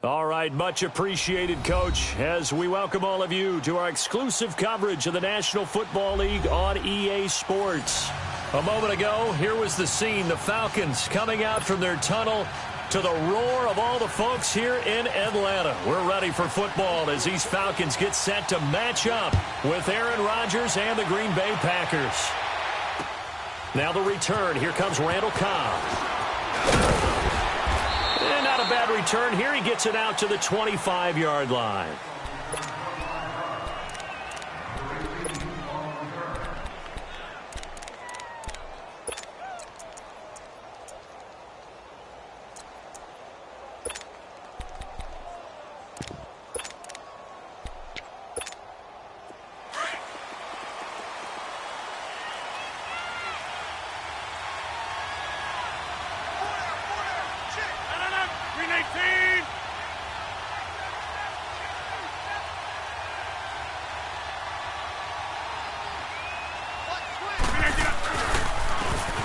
All right, much appreciated, Coach, as we welcome all of you to our exclusive coverage of the National Football League on EA Sports. A moment ago, here was the scene. The Falcons coming out from their tunnel to the roar of all the folks here in Atlanta. We're ready for football as these Falcons get set to match up with Aaron Rodgers and the Green Bay Packers. Now the return. Here comes Randall Cobb. And not a bad return here. He gets it out to the 25-yard line.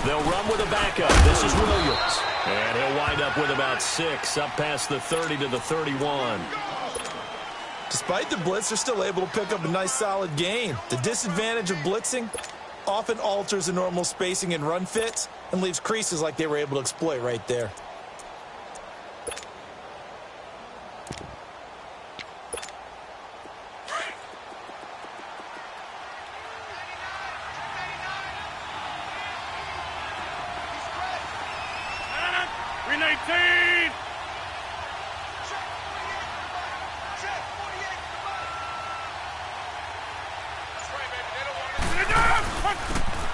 They'll run with a backup. This is Williams. And he'll wind up with about 6, up past the 30 to the 31. Despite the blitz, they're still able to pick up a nice, solid gain. The disadvantage of blitzing often alters the normal spacing and run fits and leaves creases like they were able to exploit right there.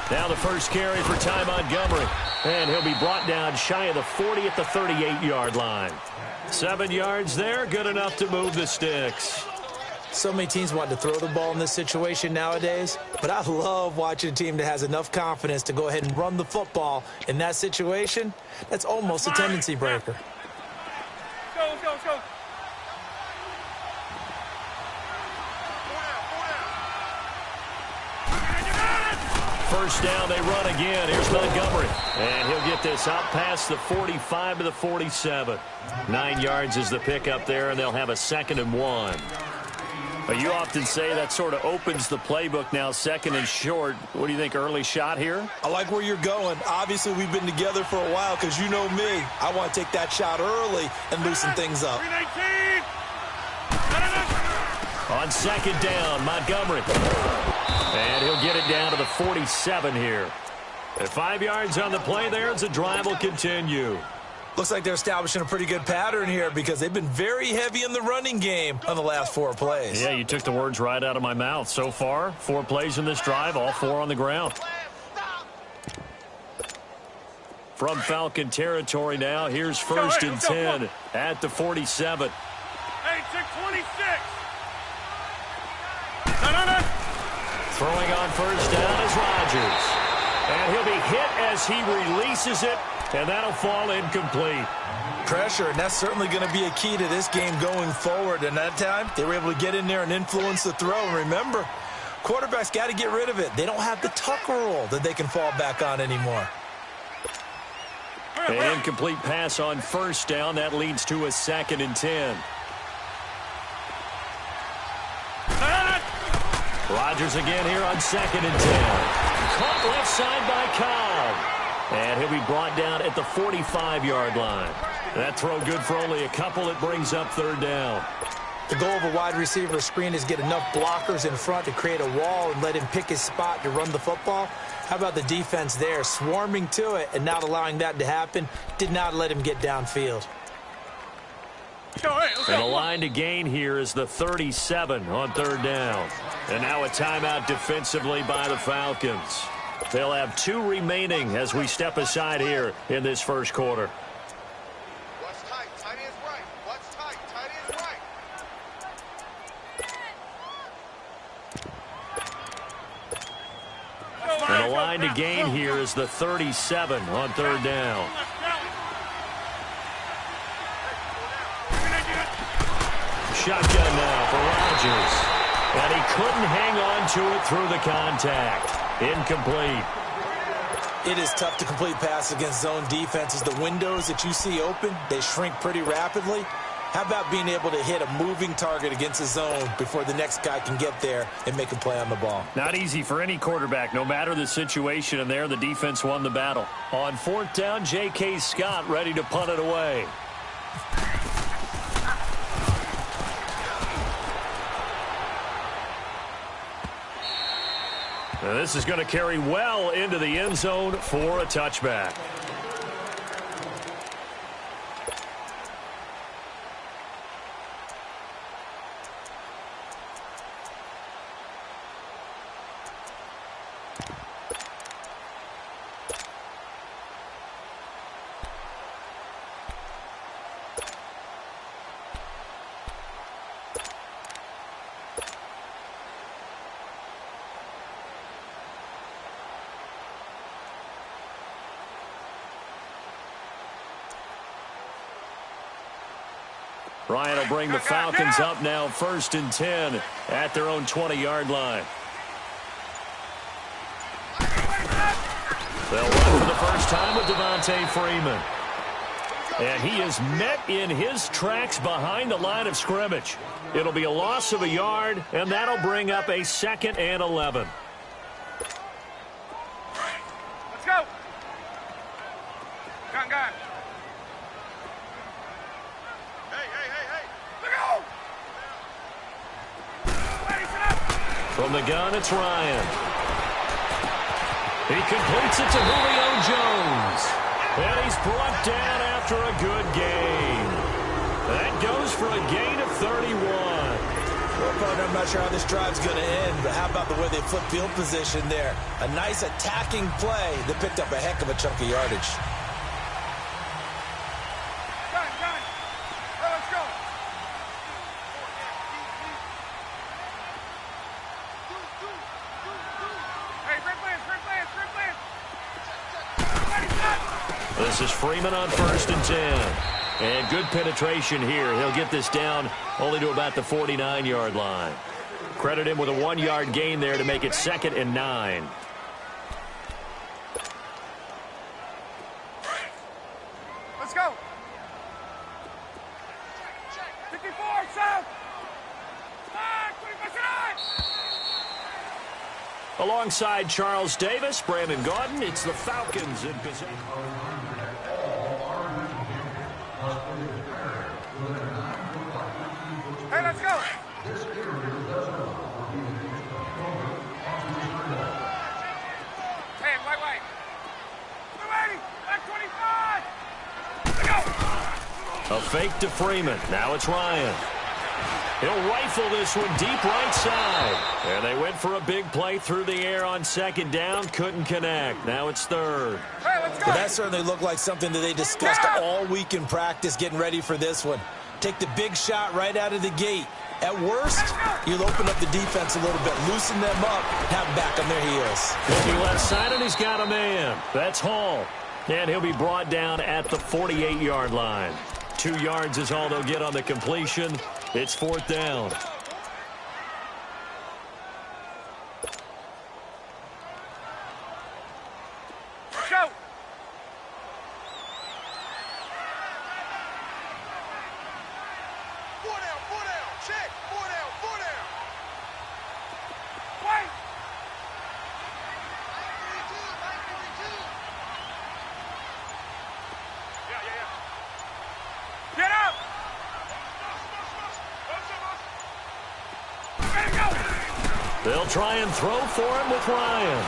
Now the first carry for Ty Montgomery. And he'll be brought down shy of the 40 at the 38-yard line. 7 yards there, good enough to move the sticks. So many teams want to throw the ball in this situation nowadays, but I love watching a team that has enough confidence to go ahead and run the football in that situation. That's almost a tendency breaker. Let's go, let's go. First down, they run again. Here's Montgomery. And he'll get this out past the 45 to the 47. 9 yards is the pickup there, and they'll have a 2nd and 1. But you often say that sort of opens the playbook now, 2nd and short. What do you think, early shot here? I like where you're going. Obviously, we've been together for a while because you know me. I want to take that shot early and loosen things up. On 2nd down, Montgomery. And he'll get it down to the 47 here. At 5 yards on the play there, as the drive will continue. Looks like they're establishing a pretty good pattern here because they've been very heavy in the running game on the last 4 plays. Yeah, you took the words right out of my mouth. So far, 4 plays in this drive, all 4 on the ground. From Falcon territory now, here's 1st and 10 at the 47. Hey, 26. Throwing on 1st down is Rodgers. And he'll be hit as he releases it, and that'll fall incomplete. Pressure, and that's certainly going to be a key to this game going forward. And that time, they were able to get in there and influence the throw. And remember, quarterbacks got to get rid of it. They don't have the tuck rule that they can fall back on anymore. An incomplete pass on 1st down. That leads to a 2nd and 10. Rodgers again here on 2nd and 10. Caught left side by Cobb. And he'll be brought down at the 45-yard line. That throw good for only a couple. It brings up 3rd down. The goal of a wide receiver screen is get enough blockers in front to create a wall and let him pick his spot to run the football. How about the defense there, swarming to it and not allowing that to happen? Did not let him get downfield. And the line to gain here is the 37 on 3rd down. And now a timeout defensively by the Falcons. They'll have 2 remaining as we step aside here in this first quarter. What's tight? Tight is right. What's tight? Tight is right. And the line to gain here is the 37 on 3rd down. Shotgun now for Rodgers. And he couldn't hang on to it through the contact. Incomplete. It is tough to complete passes against zone defenses. The windows that you see open, they shrink pretty rapidly. How about being able to hit a moving target against the zone before the next guy can get there and make a play on the ball? Not easy for any quarterback, no matter the situation, and there the defense won the battle. On 4th down, J.K. Scott ready to punt it away. Now this is going to carry well into the end zone for a touchback. Ryan will bring the Falcons up now 1st and 10 at their own 20-yard line. They'll run for the first time with Devontae Freeman. And he is met in his tracks behind the line of scrimmage. It'll be a loss of a yard, and that'll bring up a 2nd and 11. Let's go. Gun. From the gun, it's Ryan. He completes it to Julio Jones. And he's brought down after a good gain. That goes for a gain of 31. Well, partner, I'm not sure how this drive's going to end, but how about the way they flip field position there? A nice attacking play that picked up a heck of a chunk of yardage. Gun. Let's go. This is Freeman on 1st and 10. And good penetration here. He'll get this down only to about the 49-yard line. Credit him with a 1-yard gain there to make it 2nd and 9. Let's go. 54, south. 25. Alongside Charles Davis, Brandon Gaudin, it's the Falcons in possession. Hey, let's go. Hey, white. We're ready. Back 25. Let's go. A fake to Freeman. Now it's Ryan. He'll rifle this one deep right side. And they went for a big play through the air on 2nd down. Couldn't connect. Now it's 3rd. Hey, let's go. Well, that certainly looked like something that they discussed all week in practice, getting ready for this one. Take the big shot right out of the gate. At worst, you'll open up the defense a little bit, loosen them up, have back on their heels. Looking left side, and he's got a man. That's Hall. And he'll be brought down at the 48-yard line. 2 yards is all they'll get on the completion. It's 4th down. Let's go. Four down. Check. Four down. Wait. Yeah. Get up. They'll try and throw for him with Ryan.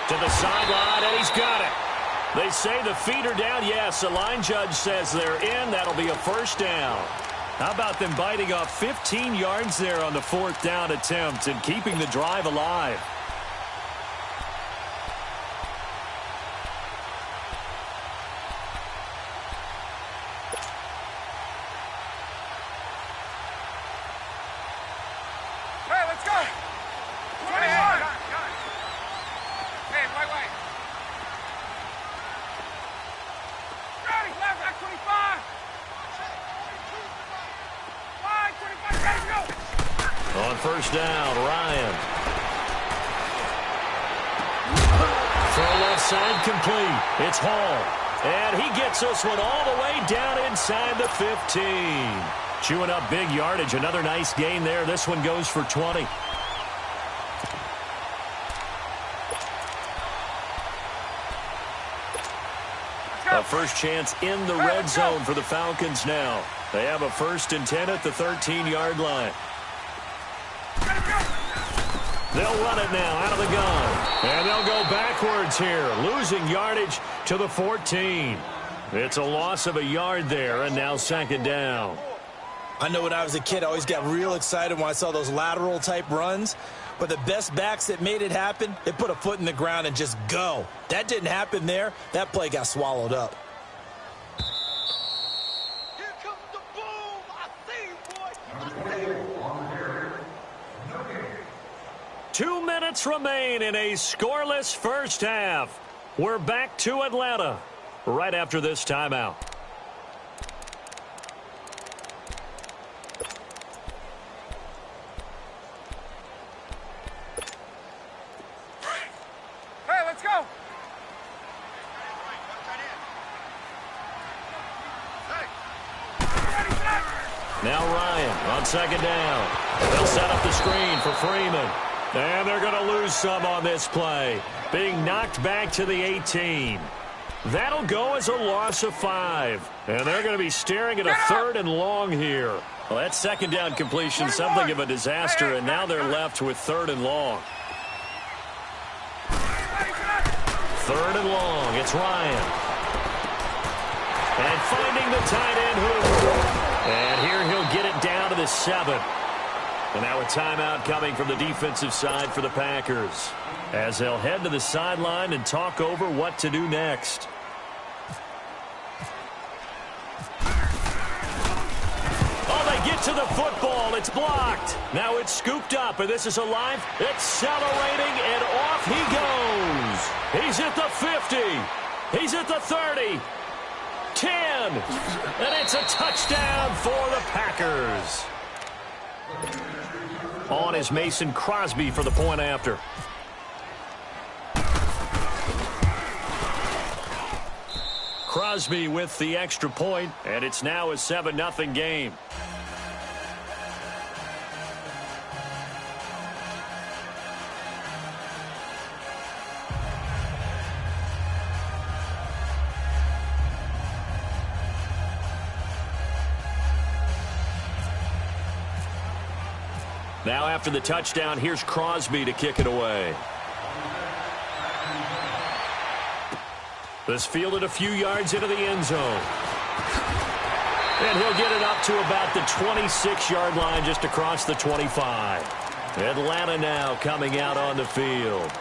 To the sideline, and he's got it. They say the feet are down. Yes, the line judge says they're in. That'll be a 1st down. How about them biting off 15 yards there on the 4th down attempt and keeping the drive alive? Hey, let's go. 21. Hey, white. Ready, left, back 25. Wide, 25, ready to go. On 1st down, Ryan. Throw left side complete. It's Hall. And he gets this one all the way down inside the 15. Chewing up big yardage. Another nice gain there. This one goes for 20. A first chance in the red zone for the Falcons now. They have a 1st and 10 at the 13-yard line. They'll run it now out of the gun. And they'll go backwards here, losing yardage to the 14. It's a loss of a yard there, and now 2nd down. I know when I was a kid, I always got real excited when I saw those lateral-type runs. But the best backs that made it happen, they put a foot in the ground and just go. That didn't happen there. That play got swallowed up. Here comes the boom. I see you, boy. 2 minutes remain in a scoreless first half. We're back to Atlanta right after this timeout. Hey, let's go. Now Ryan on 2nd down. They'll set up the screen for Freeman. And they're going to lose some on this play. Being knocked back to the 18. That'll go as a loss of 5. And they're going to be staring at a 3rd and long here. Well, that 2nd down completion, something of a disaster, and now they're left with 3rd and long. 3rd and long. It's Ryan. And finding the tight end who. And here he'll get it down to the 7. And now a timeout coming from the defensive side for the Packers, as they'll head to the sideline and talk over what to do next. Oh, they get to the football. It's blocked. Now it's scooped up, and this is alive, accelerating, and off he goes. He's at the 50. He's at the 30. 10. And it's a touchdown for the Packers. On is Mason Crosby for the point after. Crosby with the extra point, and it's now a 7-0 game. Now after the touchdown, here's Crosby to kick it away. This fielded a few yards into the end zone. And he'll get it up to about the 26-yard line, just across the 25. Atlanta now coming out on the field.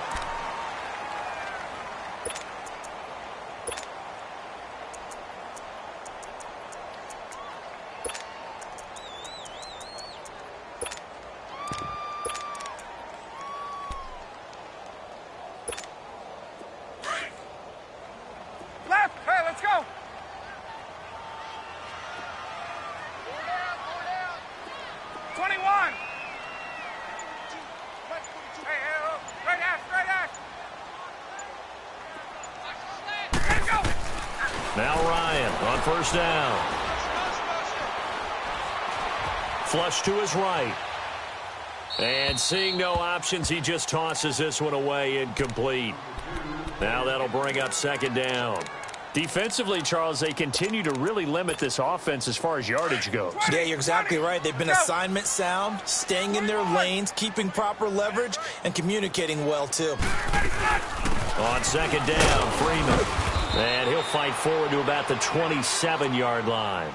Left. Hey, let's go. Now Ryan on first down. Flush to his right. And seeing no options, he just tosses this one away, incomplete. Now that'll bring up second down. Defensively, Charles, they continue to really limit this offense as far as yardage goes. Yeah, you're exactly right. They've been assignment sound, staying in their lanes, keeping proper leverage, and communicating well, too. On second down, Freeman. And he'll fight forward to about the 27-yard line.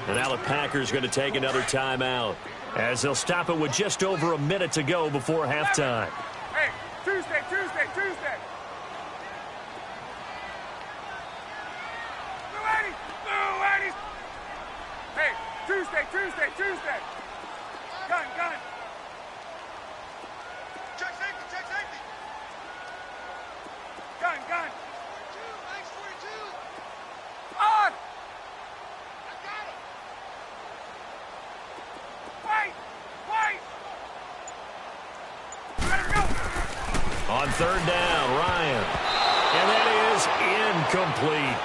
And now the Packers going to take another timeout, as they'll stop it with just over a minute to go before halftime. Hey, Tuesday. Hey, Tuesday. Gun. Check safety. Gun. 42, Max 42. On! I got him. Wait! Let him go! On third down, Ryan. And that is incomplete.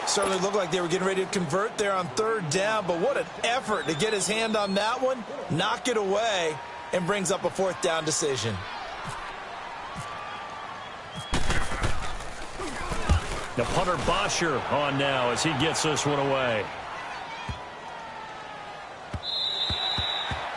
Certainly looked like they were getting ready to convert there on third down, but what an effort to get his hand on that one, knock it away, and brings up a fourth down decision. The punter Bosher on now as he gets this one away.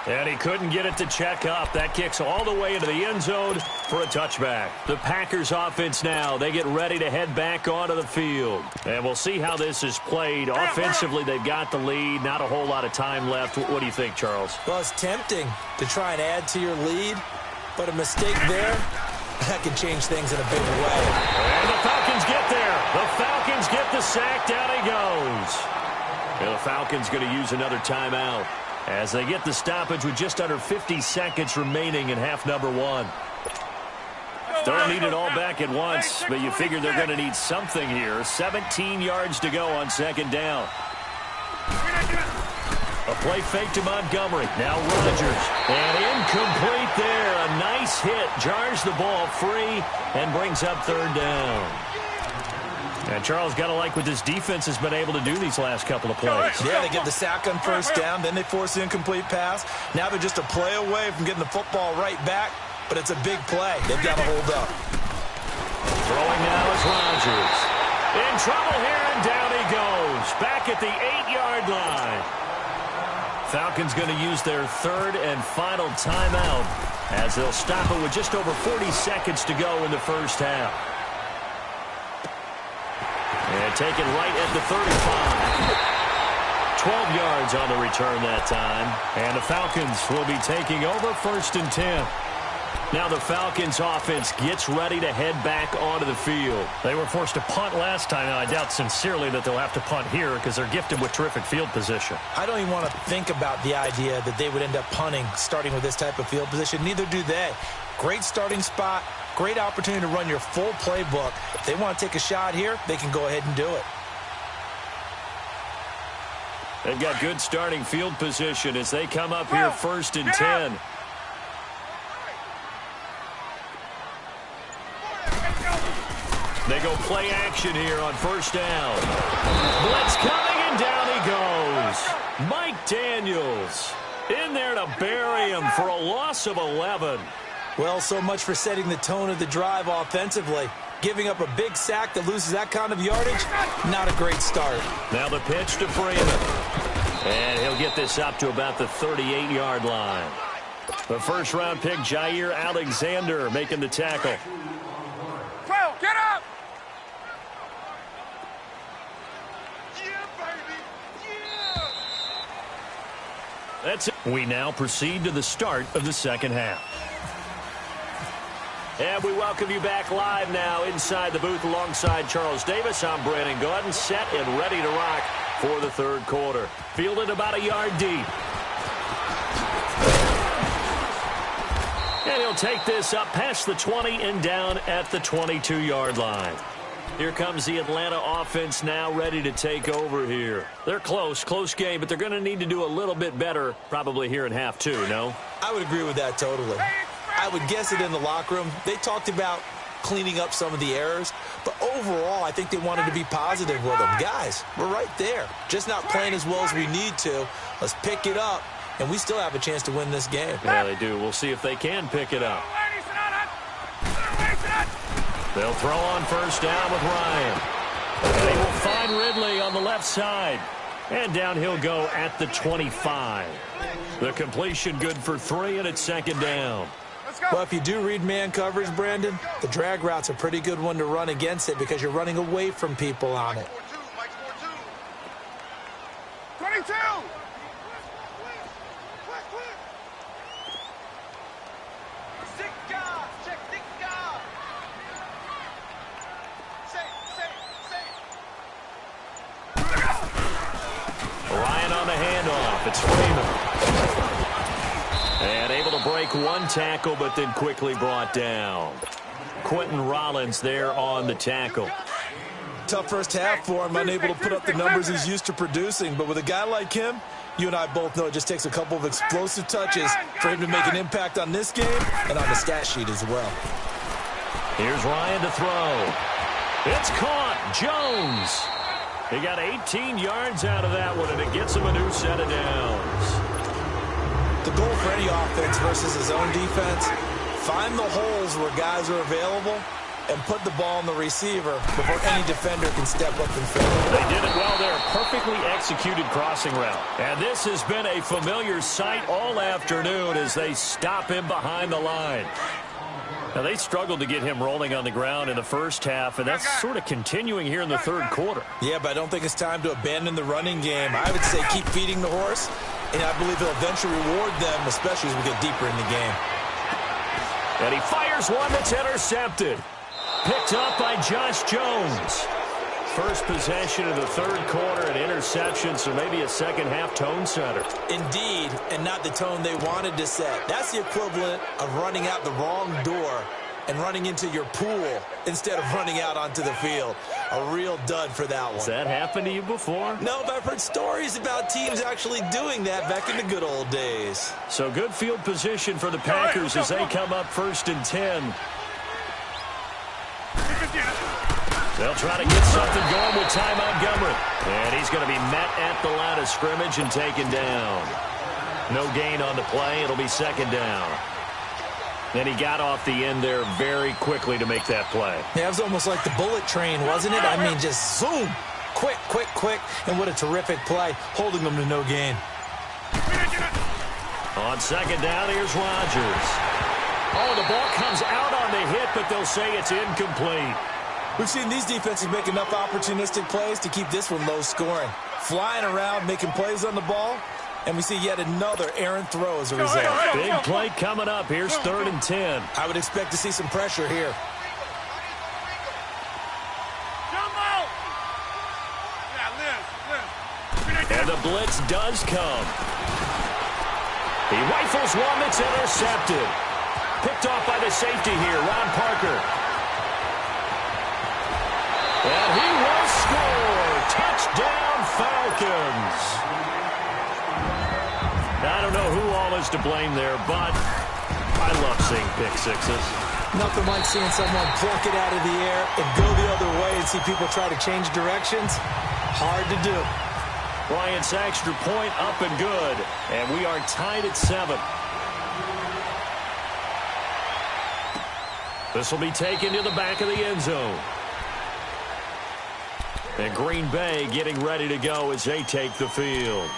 And he couldn't get it to check up. That kicks all the way into the end zone for a touchback. The Packers offense now, they get ready to head back onto the field. And we'll see how this is played. Offensively, they've got the lead. Not a whole lot of time left. What do you think, Charles? Well, it's tempting to try and add to your lead, but a mistake there, that can change things in a big way. And the Falcons get there. The Falcons get the sack. Down he goes. And the Falcons going to use another timeout as they get the stoppage with just under 50 seconds remaining in half number one. Don't need it all back at once, but you figure they're going to need something here. 17 yards to go on second down. A play fake to Montgomery. Now Rodgers. And incomplete there. A nice hit. Jars the ball free and brings up third down. And Charles, got to like what this defense has been able to do these last couple of plays. Yeah, they get the sack on first down, then they force the incomplete pass. Now they're just a play away from getting the football right back, but it's a big play. They've got to hold up. Throwing now is Rodgers. In trouble here, and down he goes. Back at the 8-yard line. Falcons going to use their third and final timeout as they'll stop it with just over 40 seconds to go in the first half. And taken right at the 35. 12 yards on the return that time. And the Falcons will be taking over first and 10. Now the Falcons offense gets ready to head back onto the field. They were forced to punt last time, and I doubt sincerely that they'll have to punt here because they're gifted with terrific field position. I don't even want to think about the idea that they would end up punting starting with this type of field position. Neither do they. Great starting spot. Great opportunity to run your full playbook. If they want to take a shot here, they can go ahead and do it. They've got good starting field position as they come up here first and 10. They go play action here on first down. Blitz coming, and down he goes. Mike Daniels in there to bury him for a loss of 11. Well, so much for setting the tone of the drive offensively. Giving up a big sack that loses that kind of yardage, not a great start. Now the pitch to Freeman. And he'll get this up to about the 38-yard line. The first-round pick, Jair Alexander, making the tackle. 12, get up! Yeah, baby! Yeah! That's it. We now proceed to the start of the second half. And we welcome you back live now inside the booth alongside Charles Davis. I'm Brandon Gaudin, set and ready to rock for the third quarter. Fielded about a yard deep. And he'll take this up past the 20 and down at the 22-yard line. Here comes the Atlanta offense now ready to take over here. They're close game, but they're going to need to do a little bit better probably here in half two, no? I would agree with that totally. I would guess it in the locker room. They talked about cleaning up some of the errors, but overall, I think they wanted to be positive with them. Guys, we're right there. Just not playing as well as we need to. Let's pick it up, and we still have a chance to win this game. Yeah, they do. We'll see if they can pick it up. They'll throw on first down with Ryan. They will find Ridley on the left side. And down he'll go at the 25. The completion good for 3, and it's second down. Well, if you do read man coverage, Brandon, the drag route's a pretty good one to run against it because you're running away from people on it. 22! Ryan on the handoff. It's Freeman. And able to break one tackle, but then quickly brought down. Quentin Rollins there on the tackle. Tough first half for him, unable to put up the numbers he's used to producing. But with a guy like him, you and I both know it just takes a couple of explosive touches for him to make an impact on this game and on the stat sheet as well. Here's Ryan to throw. It's caught. Jones. He got 18 yards out of that one, and it gets him a new set of downs. The goal for any offense versus his own defense, find the holes where guys are available and put the ball on the receiver before any defender can step up and fill it. They did it well there. Perfectly executed crossing route. And this has been a familiar sight all afternoon as they stop him behind the line. Now, they struggled to get him rolling on the ground in the first half, and that's sort of continuing here in the third quarter. Yeah, but I don't think it's time to abandon the running game. I would say keep feeding the horse, and I believe he'll eventually reward them, especially as we get deeper in the game. And he fires one that's intercepted. Picked up by Josh Jones. First possession of the third quarter, an interception, so maybe a second-half tone setter. Indeed, and not the tone they wanted to set. That's the equivalent of running out the wrong door and running into your pool instead of running out onto the field. A real dud for that one. Has that happened to you before? No, but I've heard stories about teams actually doing that back in the good old days. So good field position for the Packers as they come up 1st and 10. They'll try to get something going with Ty Montgomery. And he's going to be met at the line of scrimmage and taken down. No gain on the play. It'll be second down. And he got off the end there very quickly to make that play. Yeah, it was almost like the bullet train, wasn't it? I mean, just zoom. Quick, quick, quick. And what a terrific play, holding them to no gain. On second down, here's Rodgers. Oh, the ball comes out on the hit, but they'll say it's incomplete. We've seen these defenses make enough opportunistic plays to keep this one low scoring. Flying around, making plays on the ball, and we see yet another errant throw as a result. Big play coming up. Here's 3rd and 10. I would expect to see some pressure here. And the blitz does come. He rifles one that's intercepted. Picked off by the safety here, Ron Parker. And he will score. Touchdown, Falcons. I don't know who all is to blame there, but I love seeing pick sixes. Nothing like seeing someone pluck it out of the air and go the other way and see people try to change directions. Hard to do. Bryant's extra point up and good. And we are tied at 7. This will be taken to the back of the end zone. And Green Bay getting ready to go as they take the field.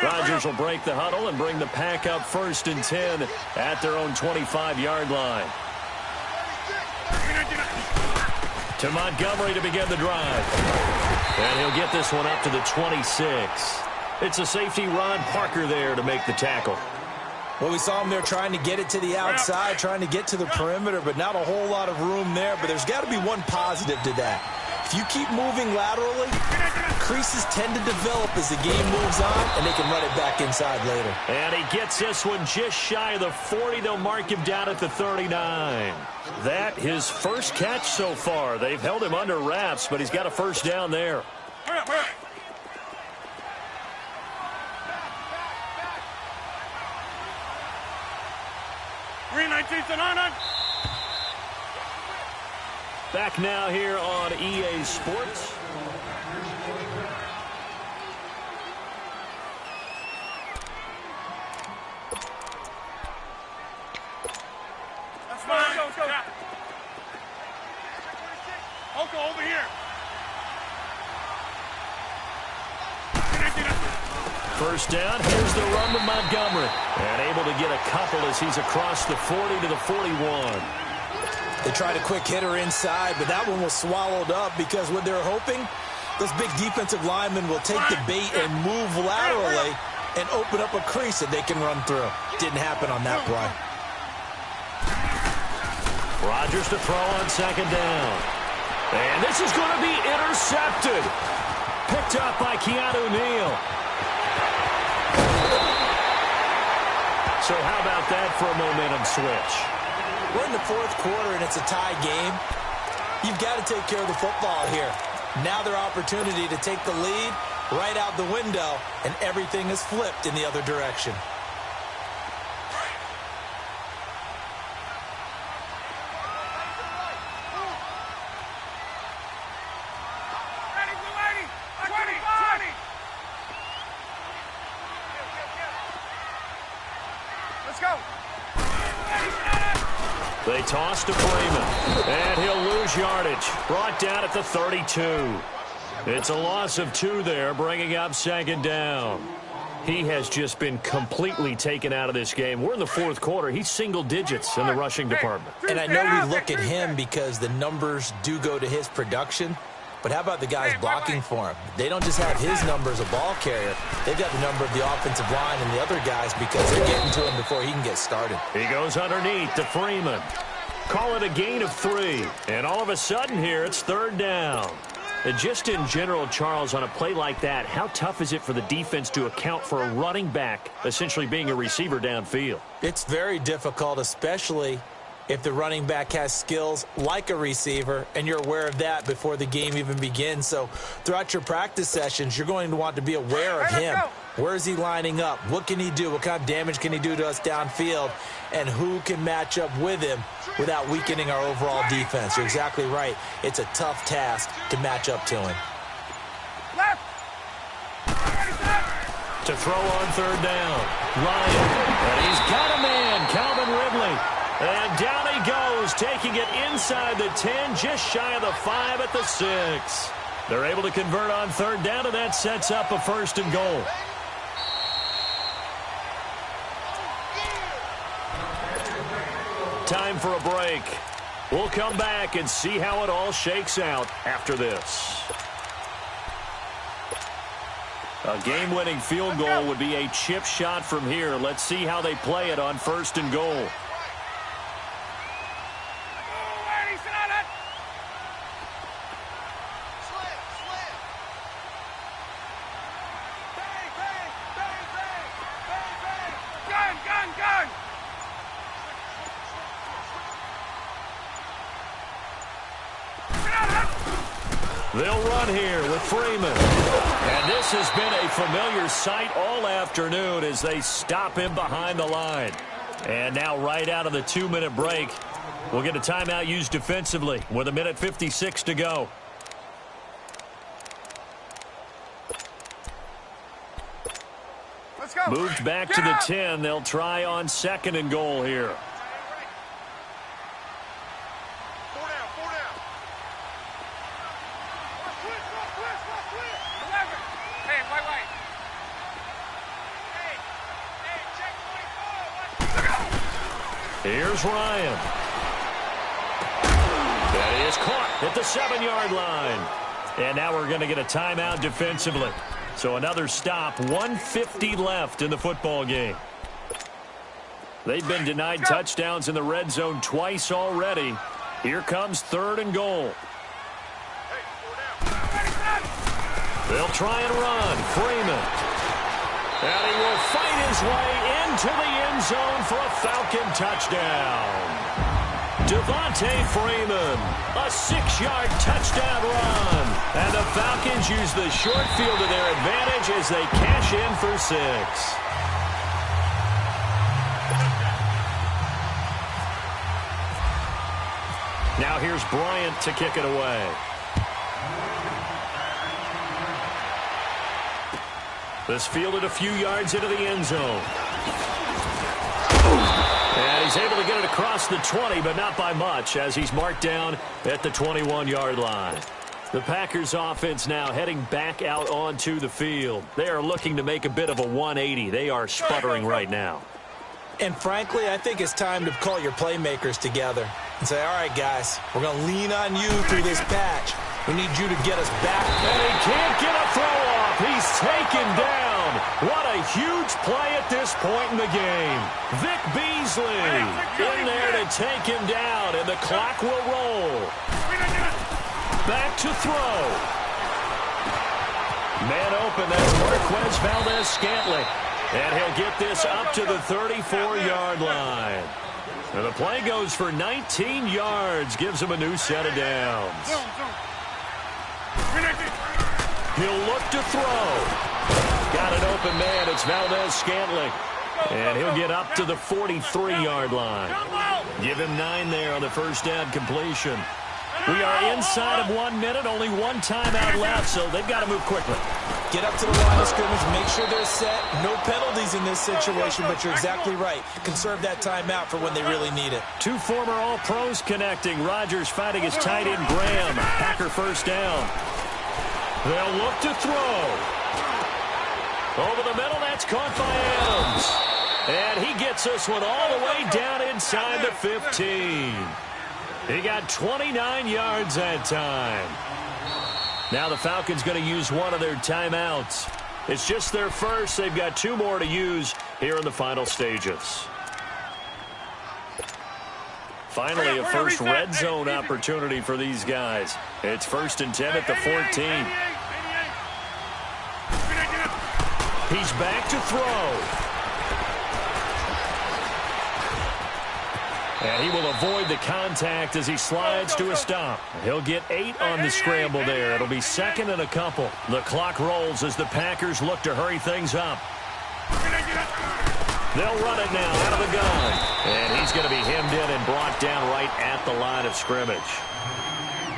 Rodgers will break the huddle and bring the Pack up 1st and 10 at their own 25-yard line. To Montgomery to begin the drive. And he'll get this one up to the 26. It's a safety, Ron Parker, there to make the tackle. Well, we saw him there trying to get it to the outside, trying to get to the perimeter, but not a whole lot of room there. But there's got to be one positive to that. If you keep moving laterally, creases tend to develop as the game moves on, and they can run it back inside later. And he gets this one just shy of the 40. They'll mark him down at the 39. That his first catch so far. They've held him under wraps, but he's got a first down there. Hurry up, hurry up. Green 19th and on. Back now here on EA Sports. That's fine. Let's go. Oko, over here. First down, here's the run to Montgomery. And able to get a couple as he's across the 40 to the 41. They tried a quick hitter inside, but that one was swallowed up because what they're hoping, those big defensive linemen will take the bait and move laterally and open up a crease that they can run through. Didn't happen on that play. Rodgers to throw on second down. And this is going to be intercepted. Picked up by Keanu Neal. So how about that for a momentum switch? We're in the fourth quarter, and it's a tie game. You've got to take care of the football here. Now their opportunity to take the lead right out the window, and everything is flipped in the other direction. They toss to Freeman, and he'll lose yardage. Brought down at the 32. It's a loss of 2 there, bringing up second down. He has just been completely taken out of this game. We're in the fourth quarter. He's single digits in the rushing department. And I know we look at him because the numbers do go to his production. But how about the guys blocking for him? They don't just have his number as a ball carrier. They've got the number of the offensive line and the other guys because they're getting to him before he can get started. He goes underneath to Freeman. Call it a gain of 3. And all of a sudden here, it's third down. And just in general, Charles, on a play like that, how tough is it for the defense to account for a running back essentially being a receiver downfield? It's very difficult, especially if the running back has skills like a receiver, and you're aware of that before the game even begins. So throughout your practice sessions, you're going to want to be aware of him. Where is he lining up? What can he do? What kind of damage can he do to us downfield? And who can match up with him without weakening our overall defense? You're exactly right. It's a tough task to match up to him. To throw on third down, Ryan. And he's got a man, Calvin Ridley. And down he goes, taking it inside the 10, just shy of the 5 at the 6. They're able to convert on third down, and that sets up a first and goal. Time for a break. We'll come back and see how it all shakes out after this. A game-winning field goal would be a chip shot from here. Let's see how they play it on first and goal. They'll run here with Freeman. And this has been a familiar sight all afternoon as they stop him behind the line. And now right out of the 2-minute break, we'll get a timeout used defensively with 1:56 to go. Let's go. Moved back to the 10. They'll try on second and goal here. Here's Ryan. That is caught at the 7-yard line. And now we're going to get a timeout defensively. So another stop, 1:50 left in the football game. They've been denied touchdowns in the red zone twice already. Here comes third and goal. They'll try and run. Freeman. And he will fight his way into the end zone for a Falcon touchdown. Devontae Freeman, a 6-yard touchdown run. And the Falcons use the short field to their advantage as they cash in for 6. Now here's Bryant to kick it away. This fielded a few yards into the end zone. And he's able to get it across the 20, but not by much, as he's marked down at the 21-yard line. The Packers offense now heading back out onto the field. They are looking to make a bit of a 180. They are sputtering right now. And frankly, I think it's time to call your playmakers together and say, all right, guys, we're going to lean on you through this patch. We need you to get us back. And he can't get a throw off. He's taken down. What a huge play at this point in the game. Bgeezas in there to take him down, and the clock will roll. Back to throw. Man open, that's Marquez Valdez-Scantling. And he'll get this up to the 34-yard line. And the play goes for 19 yards, gives him a new set of downs. He'll look to throw. Got an open man. It's Valdez-Scantling. And he'll get up to the 43-yard line. Give him 9 there on the first down completion. We are inside of 1 minute. Only one timeout left, so they've got to move quickly. Get up to the line of scrimmage, make sure they're set. No penalties in this situation, but you're exactly right. Conserve that timeout for when they really need it. Two former All-Pros connecting. Rodgers fighting his tight end, Graham. Packer first down. They'll look to throw. Over the middle, that's caught by Adams. And he gets this one all the way down inside the 15. He got 29 yards that time. Now the Falcons going to use one of their timeouts. It's just their first. They've got two more to use here in the final stages. Finally, a first red zone opportunity for these guys. It's 1st and 10 at the 14. He's back to throw. And he will avoid the contact as he slides to a stop. He'll get 8 on the scramble there. It'll be 2nd and a couple. The clock rolls as the Packers look to hurry things up. They'll run it now out of the gun. And he's going to be hemmed in and brought down right at the line of scrimmage.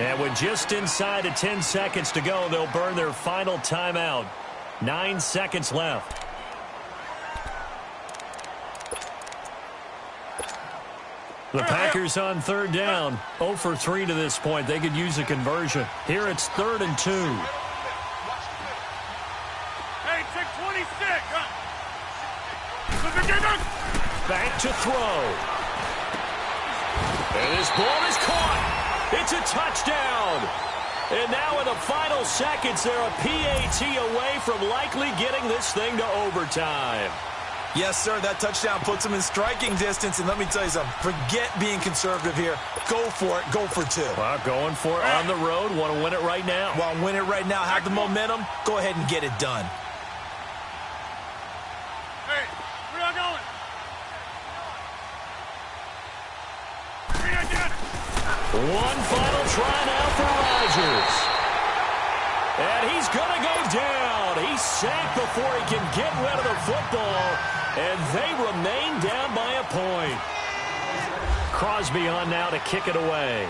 And with just inside of 10 seconds to go, they'll burn their final timeout. 9 seconds left. The Packers on 3rd down. 0 for 3 to this point. They could use a conversion. Here it's 3rd and 2. Hey, check 26. Back to throw. And this ball is caught. It's a touchdown. And now in the final seconds, they're a PAT away from likely getting this thing to overtime. Yes, sir, that touchdown puts them in striking distance. And let me tell you something, forget being conservative here. Go for it, go for 2. Well, going for it on the road. Want to win it right now. Want to win it right now, have the momentum, go ahead and get it done. Hey, where y'all going? One final try now for Rodgers. And he's going to go down. He's sacked before he can get rid of the football. And they remain down by a point. Crosby on now to kick it away.